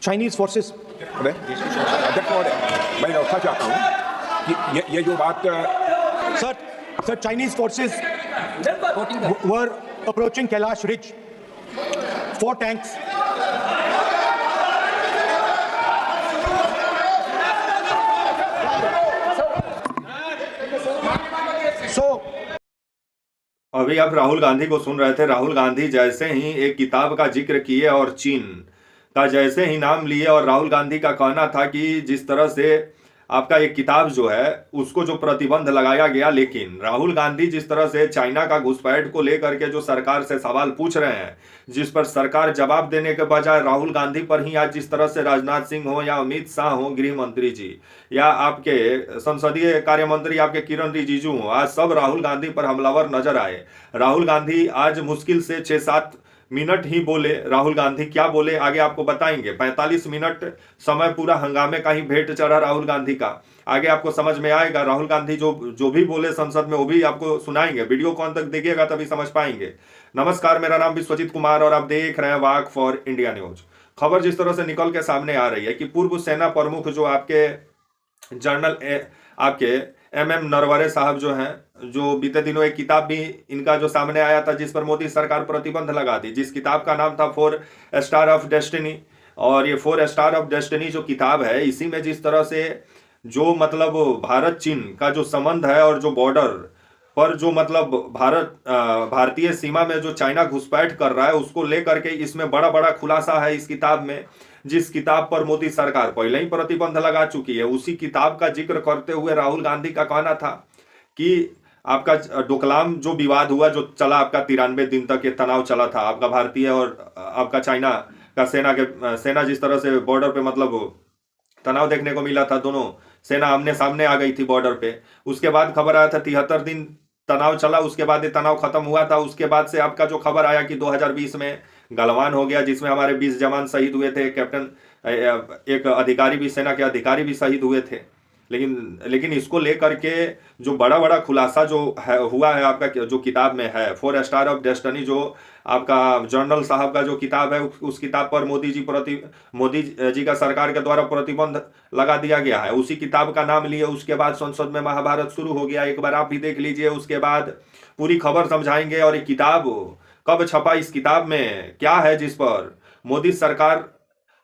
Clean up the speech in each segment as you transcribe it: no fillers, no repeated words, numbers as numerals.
Chinese forces. अध्यक्ष महोदय, मैं व्यवस्था चाहता हूँ कि ये जो बात sir Chinese forces were approaching Kailash ridge, 4 tanks. अभी आप राहुल गांधी को सुन रहे थे। राहुल गांधी जैसे ही एक किताब का जिक्र किए और चीन का जैसे ही नाम लिए, और राहुल गांधी का कहना था कि जिस तरह से आपका एक किताब जो है उसको जो प्रतिबंध लगाया गया, लेकिन राहुल गांधी जिस तरह से चाइना का घुसपैठ को लेकर के जो सरकार से सवाल पूछ रहे हैं, जिस पर सरकार जवाब देने के बजाय राहुल गांधी पर ही आज जिस तरह से राजनाथ सिंह हो या अमित शाह हो, गृह मंत्री जी, या आपके संसदीय कार्य मंत्री आपके किरण रिजिजू हो, आज सब राहुल गांधी पर हमलावर नजर आए। राहुल गांधी आज मुश्किल से 6-7 मिनट ही बोले। राहुल गांधी क्या बोले आगे आपको बताएंगे। 45 मिनट समय पूरा हंगामे का ही भेंट चढ़ा राहुल गांधी का। आगे आपको समझ में आएगा। राहुल गांधी जो भी बोले संसद में वो भी आपको सुनाएंगे। वीडियो को अंत तक देखिएगा तभी समझ पाएंगे। नमस्कार, मेरा नाम विश्वजीत कुमार और आप देख रहे हैं वाक फॉर इंडिया न्यूज। खबर जिस तरह से निकल के सामने आ रही है कि पूर्व सेना प्रमुख जो आपके जनरल आपके MM नरवरे साहब जो हैं, जो बीते दिनों एक किताब भी इनका जो सामने आया था जिस पर मोदी सरकार प्रतिबंध लगा दी, जिस किताब का नाम था 4 स्टार ऑफ डेस्टिनी। और ये 4 स्टार ऑफ डेस्टिनी जो किताब है, इसी में जिस तरह से जो मतलब भारत चीन का जो संबंध है और जो बॉर्डर पर जो मतलब भारतीय सीमा में जो चाइना घुसपैठ कर रहा है उसको लेकर के इसमें बड़ा बड़ा खुलासा है इस किताब में, जिस किताब पर मोदी सरकार पहले ही प्रतिबंध लगा चुकी है। उसी किताब का जिक्र करते हुए राहुल गांधी का कहना था कि आपका डोकलाम जो विवाद हुआ, जो चला आपका 93 दिन तक ये तनाव चला था आपका भारतीय और आपका चाइना का सेना जिस तरह से बॉर्डर पे मतलब तनाव देखने को मिला था, दोनों सेना आमने सामने आ गई थी बॉर्डर पे। उसके बाद खबर आया था 73 दिन तनाव चला, उसके बाद ये तनाव खत्म हुआ था। उसके बाद से आपका जो खबर आया कि 2020 में गलवान हो गया, जिसमें हमारे 20 जवान शहीद हुए थे, कैप्टन एक अधिकारी भी, सेना के अधिकारी भी शहीद हुए थे। लेकिन इसको लेकर के जो बड़ा बड़ा खुलासा जो है हुआ है आपका जो किताब में है 4 स्टार ऑफ डेस्टिनी, जो आपका जनरल साहब का जो किताब है, उस किताब पर मोदी जी का सरकार के द्वारा प्रतिबंध लगा दिया गया है। उसी किताब का नाम लिए उसके बाद संसद में महाभारत शुरू हो गया। एक बार आप भी देख लीजिए, उसके बाद पूरी खबर समझाएंगे। और ये किताब कब छपा, इस किताब में क्या है जिस पर मोदी सरकार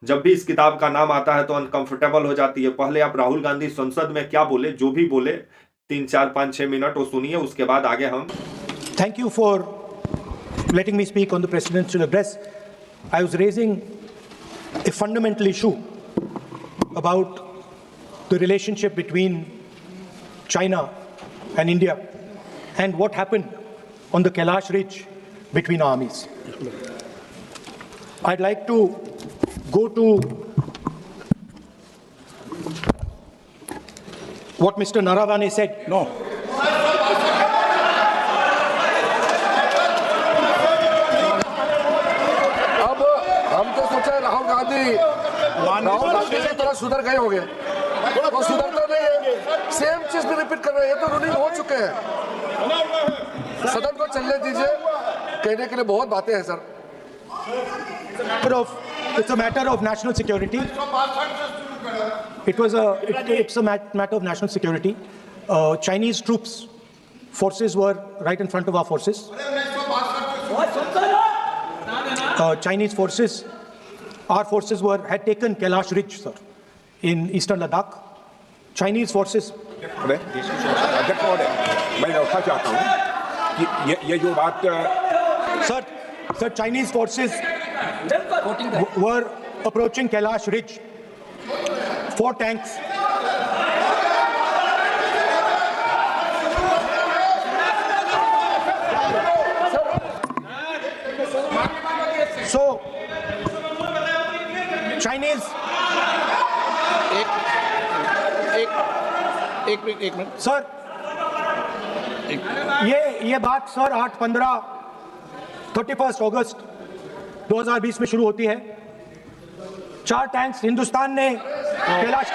जब भी इस किताब का नाम आता है तो अनकंफर्टेबल हो जाती है। पहले आप राहुल गांधी संसद में क्या बोले, जो भी बोले 3, 4, 5, 6 मिनट वो सुनिए, उसके बाद आगे हम। Thank you for letting me speak on the presidential address. I was raising a fundamental issue about the relationship between China and India and what happened on the Kailash Ridge between armies. I'd like to go to what Mr. Naravane said. No. अब हम तो सोचा राहुल गांधी की तरह सुधर गए होंगे, वो सुधरते नहीं है, सेम चीज भी रिपीट कर रहे हैं। ये तो रूलिंग हो चुके हैं, सदन को चलने दीजिए, कहने के लिए बहुत बातें हैं sir. It's a matter of national security. It's a matter of national security. Chinese forces were right in front of our forces. Chinese forces, our forces had taken Kailash Ridge, sir, in eastern Ladakh. Chinese forces. अध्यक्ष महोदय, मैं व्यवस्था चाहता हूँ कि ये जो बात Sir, Chinese forces were approaching Kailash Ridge, 4 tanks. So, Chinese. एक मिनट सर, ये बात सर 31 अगस्त 2020 में शुरू होती है। 4 टैंक्स हिंदुस्तान ने कैलाश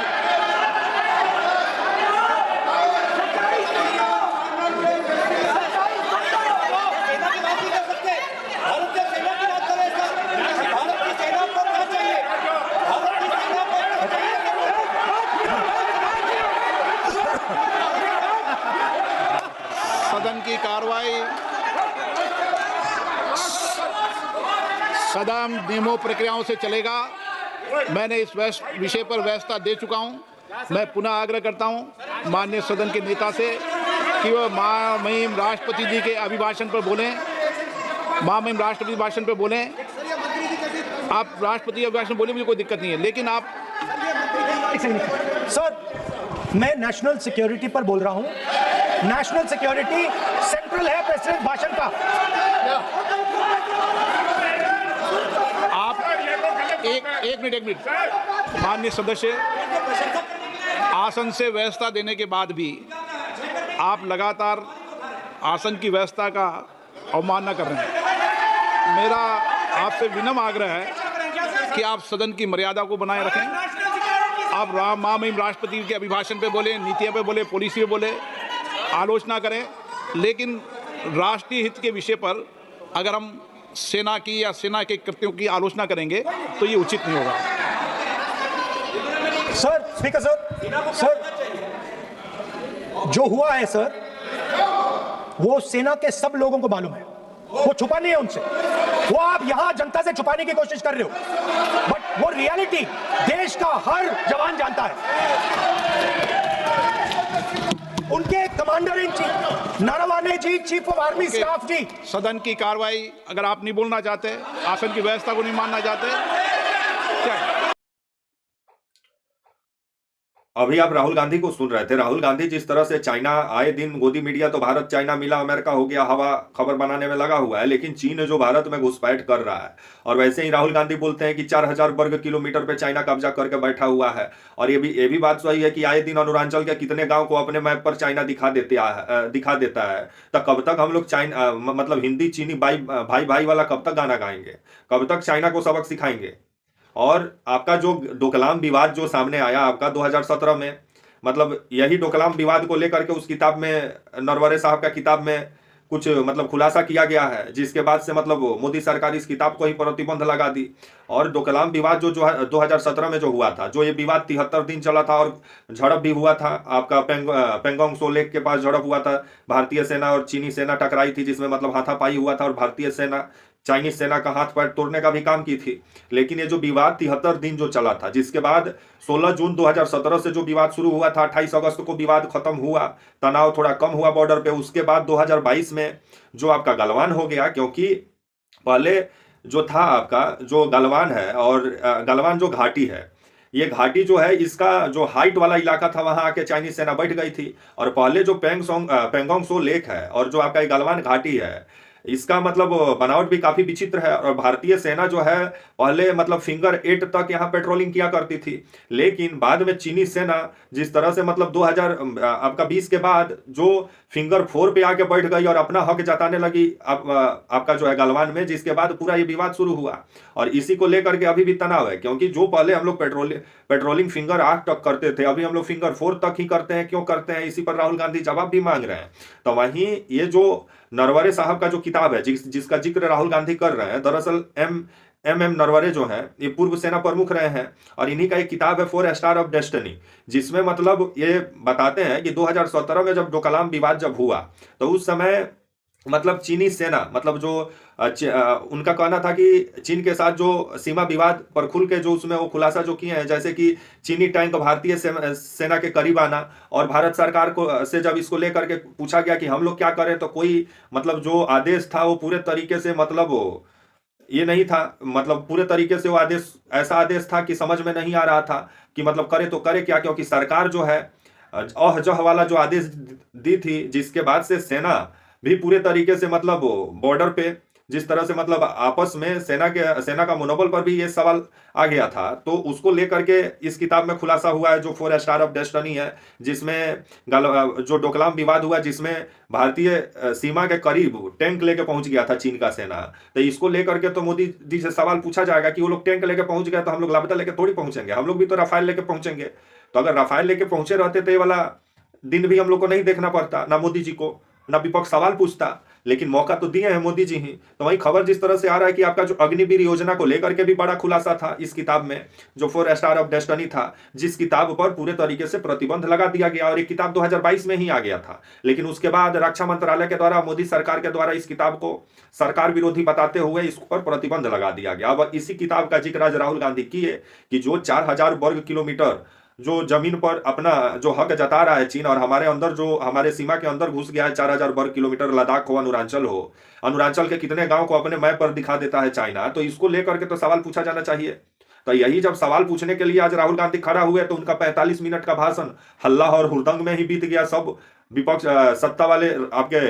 सदन नियमों प्रक्रियाओं से चलेगा। मैंने इस विषय पर व्यवस्था दे चुका हूं। मैं पुनः आग्रह करता हूं माननीय सदन के नेता से कि वह महामहिम राष्ट्रपति जी के अभिभाषण पर बोलें, महामहिम राष्ट्रपति भाषण पर बोलें। आप राष्ट्रपति अभिभाषण बोले, मुझे कोई दिक्कत नहीं है, लेकिन आप सर, मैं नेशनल सिक्योरिटी पर बोल रहा हूं। नेशनल सिक्योरिटी सेंट्रल है प्रेसिडेंट भाषण का। आप एक मिनट माननीय सदस्य, आसन से व्यवस्था देने के बाद भी आप लगातार आसन की व्यवस्था का अवमानना कर रहे हैं। मेरा आपसे विनम्र आग्रह है कि आप सदन की मर्यादा को बनाए रखें। आप महामहिम राष्ट्रपति के अभिभाषण पे बोले, नीतियों पे बोले, पॉलिसी पे बोले, आलोचना करें, लेकिन राष्ट्रीय हित के विषय पर अगर हम सेना की या सेना के कृत्यों की आलोचना करेंगे तो ये उचित नहीं होगा। सर, स्पीकर सर, जो हुआ है सर, वो सेना के सब लोगों को मालूम है। वो छुपा नहीं है उनसे। वो आप यहां जनता से छुपाने की कोशिश कर रहे हो, बट वो रियलिटी देश का हर जवान जानता है। उनके commander in chief Naravane ji, chief of army staff ji. सदन की कार्रवाई अगर आप नहीं बोलना चाहते, आसन की व्यवस्था को नहीं मानना चाहते, अभी आप राहुल गांधी को सुन रहे थे। राहुल गांधी जिस तरह से चाइना, आए दिन गोदी मीडिया तो भारत चाइना मिला अमेरिका हो गया, हवा खबर बनाने में लगा हुआ है, लेकिन चीन जो भारत में घुसपैठ कर रहा है। और वैसे ही राहुल गांधी बोलते हैं कि 4000 वर्ग किलोमीटर पे चाइना कब्जा करके बैठा हुआ है। और ये भी बात सही है कि आए दिन अरुणाचल के कितने गांव को अपने मैप पर चाइना दिखा देता है। तो कब तक हम लोग चाइना मतलब हिंदी चीनी भाई वाला कब तक गाना गाएंगे? कब तक चाइना को सबक सिखाएंगे? और आपका जो डोकलाम विवाद जो सामने आया आपका 2017 में, मतलब यही डोकलाम विवाद को लेकर के उस किताब में, नरवणे साहब का किताब में कुछ मतलब खुलासा किया गया है, जिसके बाद से मतलब मोदी सरकार इस किताब को ही प्रतिबंध लगा दी। और डोकलाम विवाद जो 2017 में जो हुआ था, जो ये विवाद 73 दिन चला था और झड़प भी हुआ था। आपका पेंगोंग सो लेक के पास झड़प हुआ था, भारतीय सेना और चीनी सेना टकराई थी, जिसमें मतलब हाथापाई हुआ था और भारतीय सेना चाइनीज सेना का हाथ पैर तोड़ने का भी काम की थी। लेकिन ये जो विवाद 73 दिन जो चला था, जिसके बाद 16 जून 2017 से जो विवाद शुरू हुआ था, 28 अगस्त को विवाद खत्म हुआ, तनाव थोड़ा कम हुआ बॉर्डर पे। उसके बाद 2022 में जो आपका गलवान हो गया, क्योंकि पहले जो था आपका जो गलवान है और गलवान जो घाटी है, ये घाटी जो है इसका जो हाइट वाला इलाका था, वहां आके चाइनीज सेना बैठ गई थी। और पहले जो पेंगोंग सो लेक है और जो आपका गलवान घाटी है, इसका मतलब बनावट भी काफी विचित्र है। और भारतीय सेना जो है पहले मतलब फिंगर 8 तक यहाँ पेट्रोलिंग किया करती थी, लेकिन बाद में चीनी सेना जिस तरह से मतलब 2020 के बाद जो फिंगर 4 पे आके बैठ गई और अपना हक जताने लगी आपका जो है गलवान में, जिसके बाद पूरा ये विवाद शुरू हुआ। और इसी को लेकर के अभी भी तनाव है, क्योंकि जो पहले हम लोग पेट्रोलिंग फिंगर 8 तक करते थे, अभी हम लोग फिंगर 4 तक ही करते हैं। क्यों करते हैं? इसी पर राहुल गांधी जवाब भी मांग रहे हैं। तो वहीं ये जो नरवणे साहब का जो किताब है, जिसका जिक्र राहुल गांधी कर रहे हैं, दरअसल एम नरवणे जो है ये पूर्व सेना प्रमुख रहे हैं और इन्हीं का एक किताब है 4 स्टार ऑफ डेस्टिनी, जिसमें मतलब ये बताते हैं कि 2017 में जब डोकलाम विवाद जब हुआ तो उस समय मतलब चीनी सेना मतलब जो उनका कहना था कि चीन के साथ जो सीमा विवाद पर खुल के जो उसमें वो खुलासा जो किए हैं, जैसे कि चीनी टैंक भारतीय सेना के करीब आना, और भारत सरकार को से जब इसको लेकर के पूछा गया कि हम लोग क्या करें, तो कोई मतलब जो आदेश था वो पूरे तरीके से मतलब ये नहीं था, मतलब पूरे तरीके से वो आदेश ऐसा आदेश था कि समझ में नहीं आ रहा था कि मतलब करे तो करे क्या, क्योंकि सरकार जो है अह वाला जो आदेश दी थी, जिसके बाद से सेना भी पूरे तरीके से मतलब बॉर्डर पे जिस तरह से मतलब आपस में सेना का मनोबल पर भी ये सवाल आ गया था। तो उसको लेकर के इस किताब में खुलासा हुआ है जो 4 स्टार ऑफ डेस्टिनी है, जिसमें जो डोकलाम विवाद हुआ, जिसमें भारतीय सीमा के करीब टैंक लेके पहुंच गया था चीन का सेना। तो इसको लेकर के तो मोदी जी से सवाल पूछा जाएगा कि वो लोग टैंक लेके पहुंच गए तो हम लोग लापता लेके थोड़ी पहुंचेंगे, हम लोग भी तो राफेल लेके पहुंचेंगे। तो अगर राफेल लेके पहुंचे रहते तो ये वाला दिन भी हम लोग को नहीं देखना पड़ता, ना मोदी जी को, ना विपक्ष सवाल पूछता। लेकिन मौका तो दिए हैं मोदी जी ही। तो वही खबर जिस तरह से आ रहा है कि आपका जो अग्निवीर योजना को लेकर के भी बड़ा खुलासा था इस किताब में, जो 4 स्टार ऑफ डेस्टिनी था, जिस किताब पर पूरे तरीके से प्रतिबंध लगा दिया गया, और ये किताब 2022 में ही आ गया था। लेकिन उसके बाद रक्षा मंत्रालय के द्वारा, मोदी सरकार के द्वारा इस किताब को सरकार विरोधी बताते हुए इस पर प्रतिबंध लगा दिया गया। अब इसी किताब का जिक्र आज राहुल गांधी किए कि जो 4000 वर्ग किलोमीटर जो जमीन पर अपना जो हक जता रहा है चीन, और हमारे अंदर जो हमारे सीमा के अंदर घुस गया है 4000 वर्ग किलोमीटर, लद्दाख हो, अरुणाचल के कितने गांव को अपने मैप पर दिखा देता है चाइना, तो इसको लेकर के तो सवाल पूछा जाना चाहिए। तो यही जब सवाल पूछने के लिए आज राहुल गांधी खड़ा हुए तो उनका 45 मिनट का भाषण हल्ला और हुड़दंग में ही बीत गया। सब विपक्ष सत्ता वाले, आपके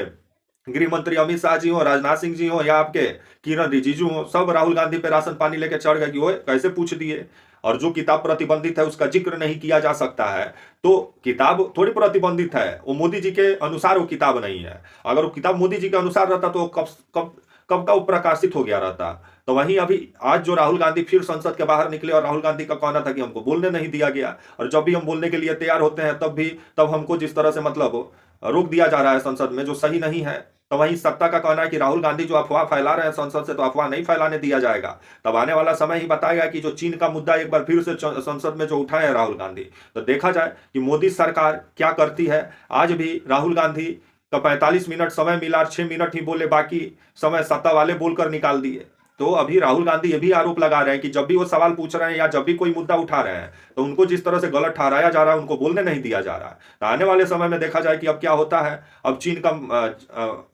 गृह मंत्री अमित शाह जी हो, राजनाथ सिंह जी हो, या आपके किरण रिजिजू हो, सब राहुल गांधी पे राशन पानी लेके चढ़ गए कि वो कैसे पूछ दिए। और जो किताब प्रतिबंधित है उसका जिक्र नहीं किया जा सकता है, तो किताब थोड़ी प्रतिबंधित है, वो मोदी जी के अनुसार वो किताब नहीं है। अगर वो किताब मोदी जी के अनुसार रहता तो कब का वो प्रकाशित हो गया रहता। तो वहीं अभी आज जो राहुल गांधी फिर संसद के बाहर निकले, और राहुल गांधी का कहना था कि हमको बोलने नहीं दिया गया, और जब भी हम बोलने के लिए तैयार होते हैं तब हमको जिस तरह से मतलब रोक दिया जा रहा है संसद में, जो सही नहीं है। तो वहीं सत्ता का कहना है कि राहुल गांधी जो अफवाह फैला रहे हैं संसद से, तो अफवाह नहीं फैलाने दिया जाएगा। तब आने वाला समय ही बताएगा कि जो चीन का मुद्दा एक बार फिर से संसद में जो उठाए हैं राहुल गांधी, तो देखा जाए कि मोदी सरकार क्या करती है। आज भी राहुल गांधी का 45 मिनट समय मिला, 6 मिनट ही बोले, बाकी समय सत्ता वाले बोलकर निकाल दिए। तो अभी राहुल गांधी ये भी आरोप लगा रहे हैं कि जब भी वो सवाल पूछ रहे हैं या जब भी कोई मुद्दा उठा रहे हैं, तो उनको जिस तरह से गलत ठहराया जा रहा है, उनको बोलने नहीं दिया जा रहा है। तो आने वाले समय में देखा जाए कि अब क्या होता है। अब चीन का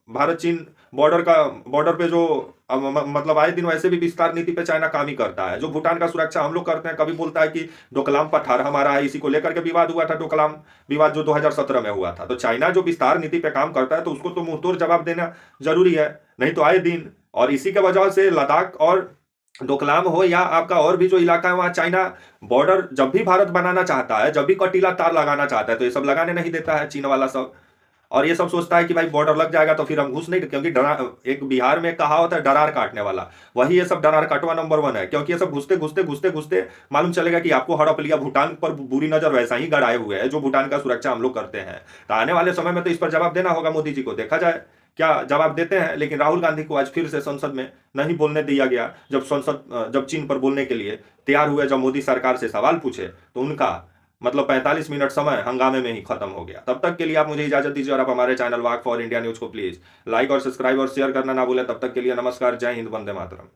भारत चीन बॉर्डर पे जो मतलब आए दिन वैसे भी विस्तार नीति पे चाइना काम ही करता है। जो भूटान का सुरक्षा हम लोग करते हैं, कभी बोलता है कि डोकलाम पठार हमारा है, इसी को लेकर के विवाद हुआ था, डोकलाम विवाद जो 2017 में हुआ था। तो चाइना जो विस्तार नीति पे काम करता है, तो उसको तो मुंहतोड़ जवाब देना जरूरी है, नहीं तो आए दिन। और इसी के वजह से लद्दाख और डोकलाम हो या आपका और भी जो इलाका है, वहां चाइना बॉर्डर जब भी भारत बनाना चाहता है, जब भी कटीला तार लगाना चाहता है, तो ये सब लगाने नहीं देता है चीन वाला सब। और ये सब सोचता है कि भाई बॉर्डर लग जाएगा तो फिर हम घुस नहीं, क्योंकि एक बिहार में कहा होता है डरार काटने वाला, वही ये सब डरार काटवा नंबर 1 है। क्योंकि ये सब घुसते मालूम चलेगा कि आपको हड़प लिया, भूटान पर बुरी नजर वैसा ही गड़ाए हुए है जो भूटान का सुरक्षा हम लोग करते हैं। तो आने वाले समय में तो इस पर जवाब देना होगा मोदी जी को, देखा जाए क्या जवाब देते हैं। लेकिन राहुल गांधी को आज फिर से संसद में नहीं बोलने दिया गया। जब चीन पर बोलने के लिए तैयार हुए, जब मोदी सरकार से सवाल पूछे, तो उनका मतलब 45 मिनट समय हंगामे में ही खत्म हो गया। तब तक के लिए आप मुझे इजाजत दीजिए, और आप हमारे channel walk for India news को प्लीज लाइक और सब्सक्राइब और शेयर करना ना भूलें। तब तक के लिए नमस्कार, जय हिंद, वंदे मातरम।